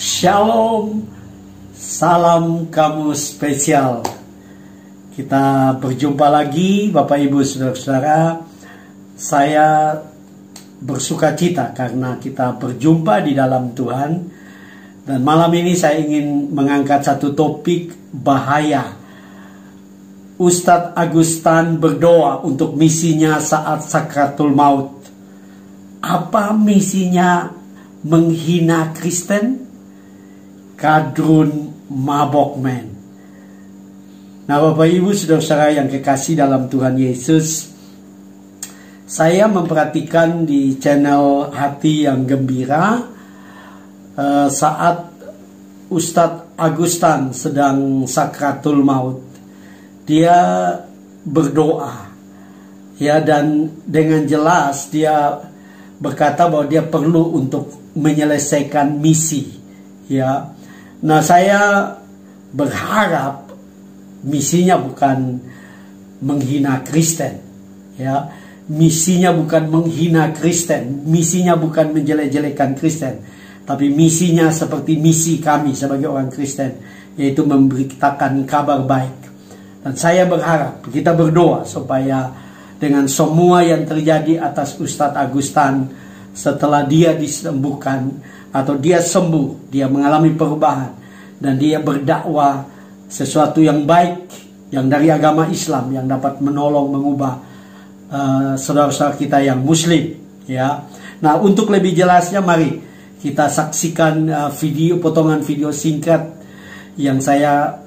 Shalom, salam kamu spesial. Kita berjumpa lagi Bapak Ibu Saudara-saudara. Saya bersuka cita karena kita berjumpa di dalam Tuhan. Dan malam ini saya ingin mengangkat satu topik bahaya. Ustadz Agustan berdoa untuk misinya saat sakratul maut. Apa misinya menghina Kristen? Kadrun mabokmen. Nah, Bapak Ibu Saudara-saudara yang kekasih dalam Tuhan Yesus, saya memperhatikan di channel Hati yang Gembira saat Ustadz Agustan sedang sakratul maut, dia berdoa, ya, dan dengan jelas dia berkata bahwa dia perlu untuk menyelesaikan misi, ya. Nah, saya berharap misinya bukan menghina Kristen, ya. Misinya bukan menghina Kristen, misinya bukan menjelek-jelekan Kristen, tapi misinya seperti misi kami sebagai orang Kristen, yaitu memberitakan kabar baik. Dan saya berharap, kita berdoa supaya dengan semua yang terjadi atas Ustadz Agustan setelah dia disembuhkan atau dia sembuh, dia mengalami perubahan dan dia berdakwah sesuatu yang baik, yang dari agama Islam, yang dapat menolong mengubah saudara-saudara kita yang Muslim, ya. Nah, untuk lebih jelasnya mari kita saksikan potongan video singkat yang saya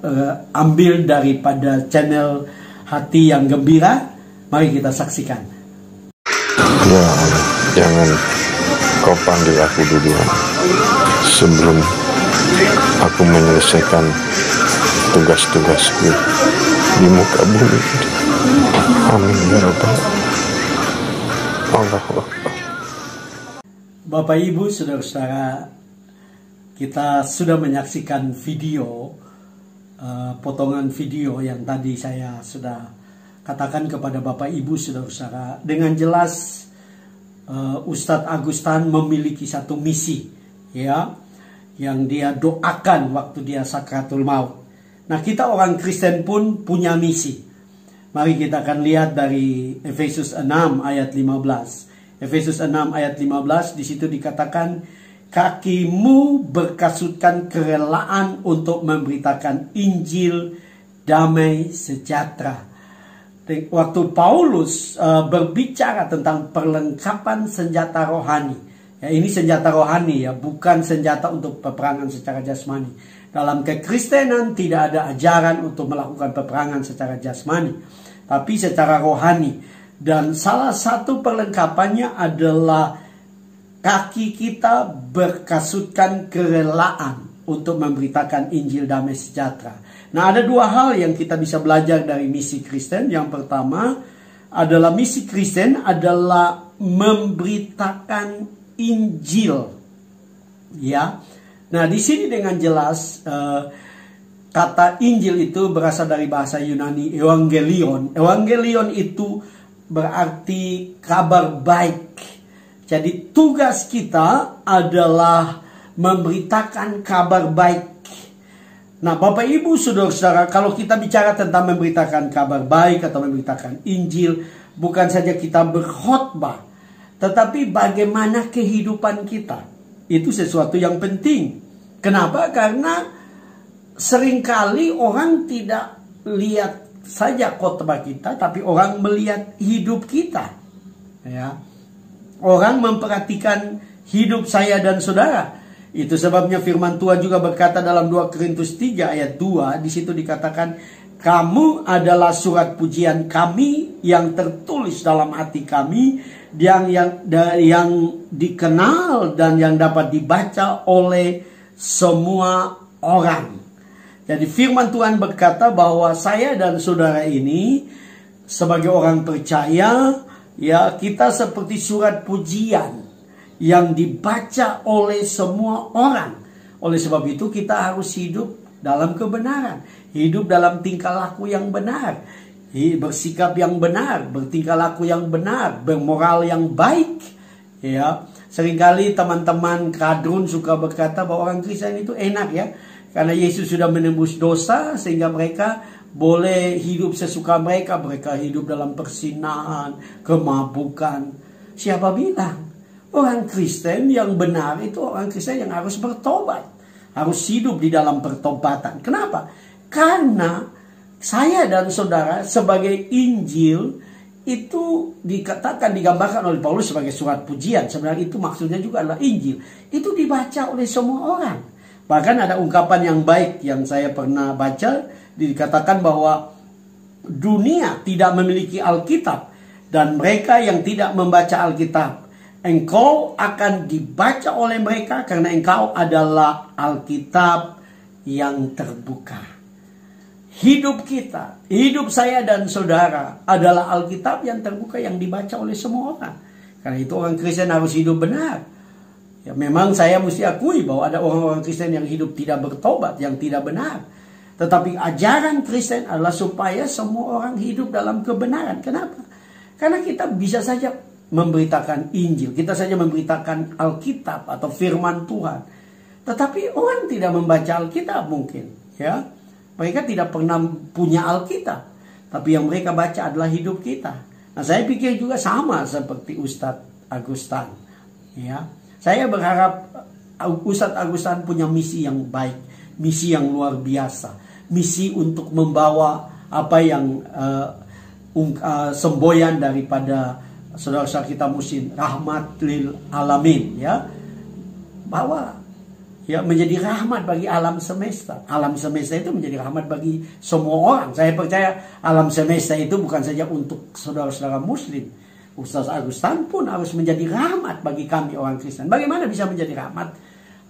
ambil daripada channel Hati yang Gembira. Mari kita saksikan. Ya, jangan kau panggil aku duluan sebelum aku menyelesaikan tugas-tugasku di muka bumi. Amin ya Rabbal Alamin. Bapak Ibu Saudara-saudara, kita sudah menyaksikan video, potongan video yang tadi saya sudah katakan kepada Bapak Ibu Saudara-saudara. Dengan jelas Ustadz Agustan memiliki satu misi, ya, yang dia doakan waktu dia sakratul maut. Nah, kita orang Kristen pun punya misi. Mari kita akan lihat dari Efesus 6 ayat 15. Efesus 6 ayat 15, di situ dikatakan, kakimu berkasutkan kerelaan untuk memberitakan Injil damai sejahtera. Waktu Paulus berbicara tentang perlengkapan senjata rohani, ya, ini senjata rohani, ya, bukan senjata untuk peperangan secara jasmani. Dalam kekristenan tidak ada ajaran untuk melakukan peperangan secara jasmani, tapi secara rohani. Dan salah satu perlengkapannya adalah kaki kita berkasutkan kerelaan untuk memberitakan Injil damai sejahtera. Nah, ada dua hal yang kita bisa belajar dari misi Kristen. Yang pertama adalah misi Kristen adalah memberitakan Injil, ya. Nah, di sini dengan jelas kata Injil itu berasal dari bahasa Yunani Evangelion. Evangelion itu berarti kabar baik. Jadi tugas kita adalah memberitakan kabar baik. Nah, Bapak Ibu Saudara-saudara, kalau kita bicara tentang memberitakan kabar baik atau memberitakan Injil, bukan saja kita berkhotbah, tetapi bagaimana kehidupan kita. Itu sesuatu yang penting. Kenapa? Karena seringkali orang tidak lihat saja khotbah kita, tapi orang melihat hidup kita, ya. Orang memperhatikan hidup saya dan saudara. Itu sebabnya firman Tuhan juga berkata dalam 2 Korintus 3 ayat 2, di situ dikatakan, kamu adalah surat pujian kami yang tertulis dalam hati kami, yang dikenal dan yang dapat dibaca oleh semua orang. Jadi firman Tuhan berkata bahwa saya dan saudara ini sebagai orang percaya, ya, kita seperti surat pujian yang dibaca oleh semua orang. Oleh sebab itu kita harus hidup dalam kebenaran, hidup dalam tingkah laku yang benar, bersikap yang benar, bertingkah laku yang benar, bermoral yang baik, ya. Seringkali teman-teman kadrun suka berkata bahwa orang Kristen itu enak ya. Karena Yesus sudah menembus dosa sehingga mereka boleh hidup sesuka mereka. Mereka hidup dalam persinahan, kemabukan. Siapa bilang? Orang Kristen yang benar itu orang Kristen yang harus bertobat. Harus hidup di dalam pertobatan. Kenapa? Karena saya dan saudara sebagai Injil itu dikatakan, digambarkan oleh Paulus sebagai surat pujian. Sebenarnya itu maksudnya juga adalah Injil. Itu dibaca oleh semua orang. Bahkan ada ungkapan yang baik yang saya pernah baca. Dikatakan bahwa dunia tidak memiliki Alkitab. Dan mereka yang tidak membaca Alkitab, engkau akan dibaca oleh mereka karena engkau adalah Alkitab yang terbuka. Hidup kita, hidup saya dan saudara adalah Alkitab yang terbuka yang dibaca oleh semua orang. Karena itu orang Kristen harus hidup benar. Ya, memang saya mesti akui bahwa ada orang-orang Kristen yang hidup tidak bertobat, yang tidak benar. Tetapi ajaran Kristen adalah supaya semua orang hidup dalam kebenaran. Kenapa? Karena kita bisa saja memberitakan Injil, kita saja memberitakan Alkitab atau firman Tuhan. Tetapi orang tidak membaca Alkitab mungkin, ya. Mereka tidak pernah punya Alkitab, tapi yang mereka baca adalah hidup kita. Nah, saya pikir juga sama seperti Ustadz Agustan, ya. Saya berharap Ustadz Agustan punya misi yang baik, misi yang luar biasa, misi untuk membawa apa yang semboyan daripada saudara-saudara kita muslim, rahmat lil alamin, ya, bahwa ya menjadi rahmat bagi alam semesta. Alam semesta itu menjadi rahmat bagi semua orang. Saya percaya alam semesta itu bukan saja untuk saudara-saudara muslim. Ustaz Agustan pun harus menjadi rahmat bagi kami orang Kristen. Bagaimana bisa menjadi rahmat?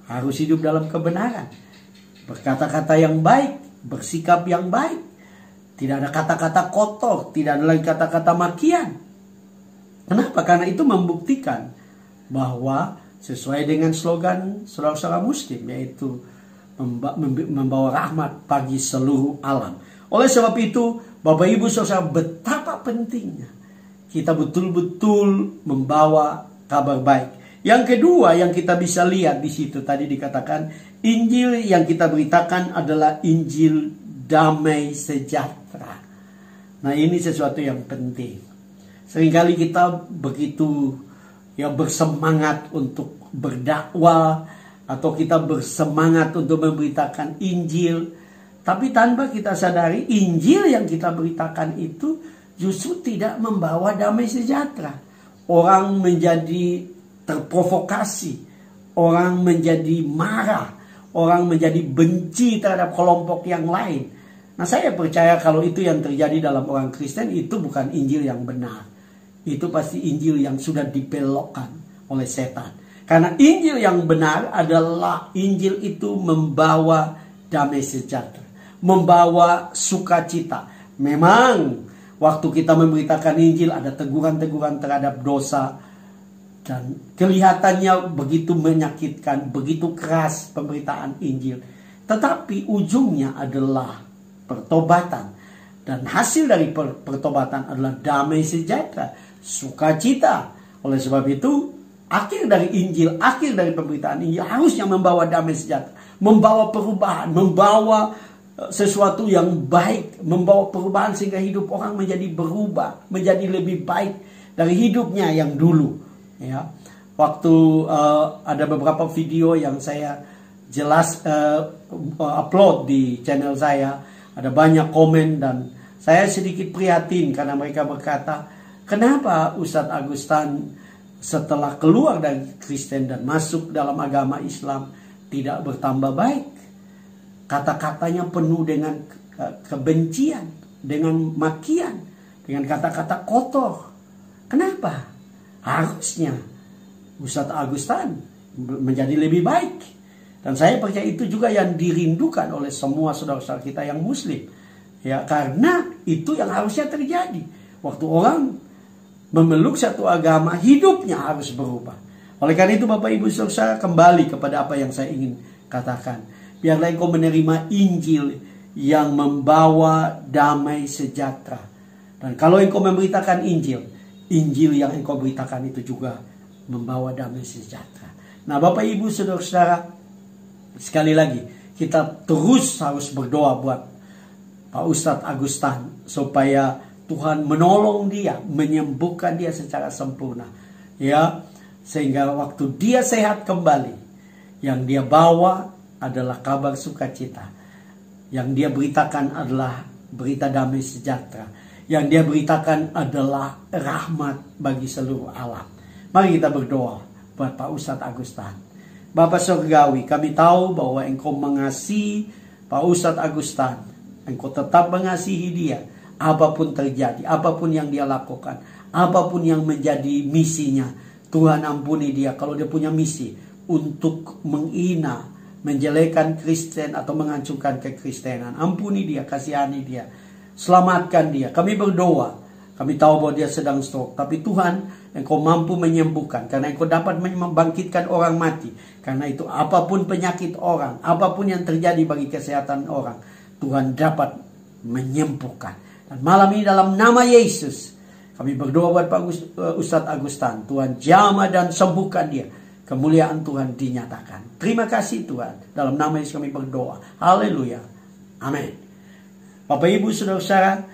Harus hidup dalam kebenaran, berkata-kata yang baik, bersikap yang baik. Tidak ada kata-kata kotor, tidak ada lagi kata-kata makian. Kenapa? Karena itu membuktikan bahwa sesuai dengan slogan saudara-saudara muslim, yaitu membawa rahmat bagi seluruh alam. Oleh sebab itu, Bapak Ibu Saudara, betapa pentingnya kita betul-betul membawa kabar baik. Yang kedua yang kita bisa lihat di situ tadi dikatakan, Injil yang kita beritakan adalah Injil damai sejahtera. Nah, ini sesuatu yang penting. Seringkali kita begitu ya bersemangat untuk berdakwah atau kita bersemangat untuk memberitakan Injil, tapi tanpa kita sadari Injil yang kita beritakan itu justru tidak membawa damai sejahtera. Orang menjadi terprovokasi, orang menjadi marah, orang menjadi benci terhadap kelompok yang lain. Nah, saya percaya kalau itu yang terjadi dalam orang Kristen, itu bukan Injil yang benar. Itu pasti Injil yang sudah dibelokkan oleh setan. Karena Injil yang benar adalah Injil itu membawa damai sejahtera, membawa sukacita. Memang waktu kita memberitakan Injil ada teguran-teguran terhadap dosa, dan kelihatannya begitu menyakitkan, begitu keras pemberitaan Injil. Tetapi ujungnya adalah pertobatan. Dan hasil dari pertobatan adalah damai sejahtera, sukacita. Oleh sebab itu, akhir dari Injil, akhir dari pemberitaan Injil harusnya membawa damai sejahtera, membawa perubahan, membawa sesuatu yang baik, membawa perubahan sehingga hidup orang menjadi berubah, menjadi lebih baik dari hidupnya yang dulu. Ya, waktu ada beberapa video yang saya jelas upload di channel saya, ada banyak komen dan saya sedikit prihatin karena mereka berkata, kenapa Ustadz Agustan setelah keluar dari Kristen dan masuk dalam agama Islam tidak bertambah baik? Kata-katanya penuh dengan kebencian, dengan makian, dengan kata-kata kotor. Kenapa? Harusnya Ustadz Agustan menjadi lebih baik. Dan saya percaya itu juga yang dirindukan oleh semua saudara-saudara kita yang muslim. Ya, karena itu yang harusnya terjadi. Waktu orang memeluk satu agama, hidupnya harus berubah. Oleh karena itu Bapak Ibu Saudara, kembali kepada apa yang saya ingin katakan. Biarlah engkau menerima Injil yang membawa damai sejahtera. Dan kalau engkau memberitakan Injil, Injil yang engkau beritakan itu juga membawa damai sejahtera. Nah, Bapak Ibu Saudara-saudara, sekali lagi kita terus harus berdoa buat Pak Ustadz Agustan supaya Tuhan menolong dia, menyembuhkan dia secara sempurna, ya, sehingga waktu dia sehat kembali, yang dia bawa adalah kabar sukacita, yang dia beritakan adalah berita damai sejahtera, yang dia beritakan adalah rahmat bagi seluruh alam. Mari kita berdoa buat Pak Ustadz Agustan. Bapa Surgawi, kami tahu bahwa Engkau mengasihi Pak Ustadz Agustan. Engkau tetap mengasihi dia. Apapun terjadi, apapun yang dia lakukan, apapun yang menjadi misinya, Tuhan ampuni dia kalau dia punya misi untuk menghina, menjelekan Kristen atau menghancurkan kekristenan. Ampuni dia, kasihani dia, selamatkan dia. Kami berdoa. Kami tahu bahwa dia sedang stroke, tapi Tuhan, Engkau mampu menyembuhkan, karena Engkau dapat membangkitkan orang mati. Karena itu apapun penyakit orang, apapun yang terjadi bagi kesehatan orang, Tuhan dapat menyembuhkan. Dan malam ini dalam nama Yesus, kami berdoa buat Pak Ustadz Agustan. Tuhan jamah dan sembuhkan dia. Kemuliaan Tuhan dinyatakan. Terima kasih Tuhan. Dalam nama Yesus kami berdoa. Haleluya. Amin. Bapak Ibu Saudara-saudara,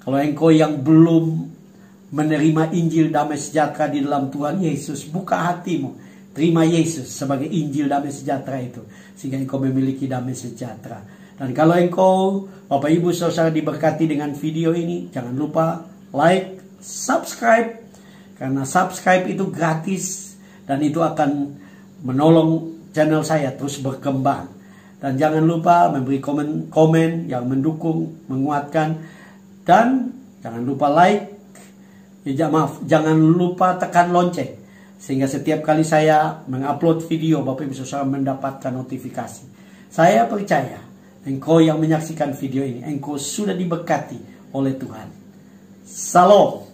kalau engkau yang belum menerima Injil damai sejahtera di dalam Tuhan Yesus, buka hatimu. Terima Yesus sebagai Injil damai sejahtera itu, sehingga engkau memiliki damai sejahtera. Dan kalau engkau, Bapak Ibu Saudara, diberkati dengan video ini, jangan lupa like, subscribe. Karena subscribe itu gratis dan itu akan menolong channel saya terus berkembang. Dan jangan lupa memberi komen yang mendukung, menguatkan. Dan jangan lupa like, jangan lupa tekan lonceng, sehingga setiap kali saya mengupload video, Bapak Ibu Saudara mendapatkan notifikasi. Saya percaya engkau yang menyaksikan video ini, engkau sudah diberkati oleh Tuhan. Salam.